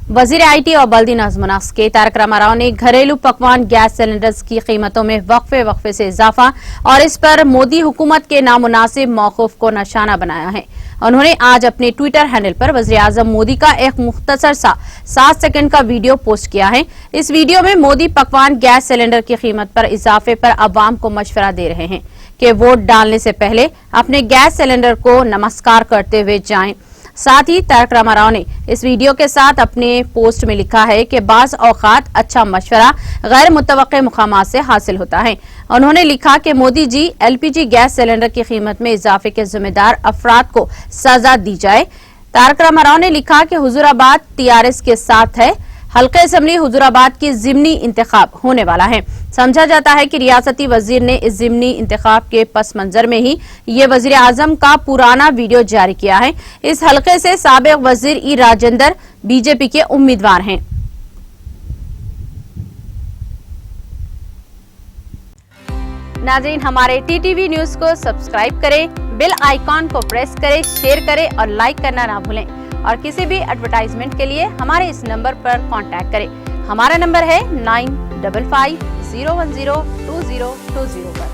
वजीर आईटी और बल्दी नज़्म व नस्क के तारक रामाराव ने घरेलू पकवान गैस सिलेंडर्स की कीमतों में वक्फे से इजाफा और इस पर मोदी हुकूमत के नामुनासिब मौक़िफ़ को निशाना बनाया है। उन्होंने आज अपने ट्विटर हैंडल पर वज़ीर आज़म मोदी का एक मुख्तसर सा 7 सेकंड का वीडियो पोस्ट किया है। इस वीडियो में मोदी पकवान गैस सिलेंडर की कीमत पर इजाफे पर अवाम को मशवरा दे रहे हैं कि वोट डालने से पहले अपने गैस सिलेंडर को नमस्कार करते हुए जाएं। साथ ही तारक रामाराव ने इस वीडियो के साथ अपने पोस्ट में लिखा है कि बाज़ औक़ात अच्छा मशवरा गैर मुतवक्के मुकामात से हासिल होता है। उन्होंने लिखा कि Modi ji LPG gas cylinder की कीमत में इजाफे के जिम्मेदार अफराद को सजा दी जाए। तारक रामाराव ने लिखा कि हुजूराबाद टीआरएस के साथ है। हल्के असेंबली हुजूराबाद की ज़िमनी इंतखाब होने वाला है। समझा जाता है कि रियासती वजीर ने इस ज़िमनी इंतखाब के पस मंजर में ही ये वजीर आजम का पुराना वीडियो जारी किया है। इस हल्के से साबिक वजीर ई राजेंद्र बीजेपी के उम्मीदवार हैं। नाज़रीन, हमारे टीटीवी न्यूज को सब्सक्राइब करें, बेल आइकॉन को प्रेस करें, शेयर करें और लाइक करना ना भूलें। और किसी भी एडवर्टाइजमेंट के लिए हमारे इस नंबर पर कांटेक्ट करें। हमारा नंबर है 9550102020 पर।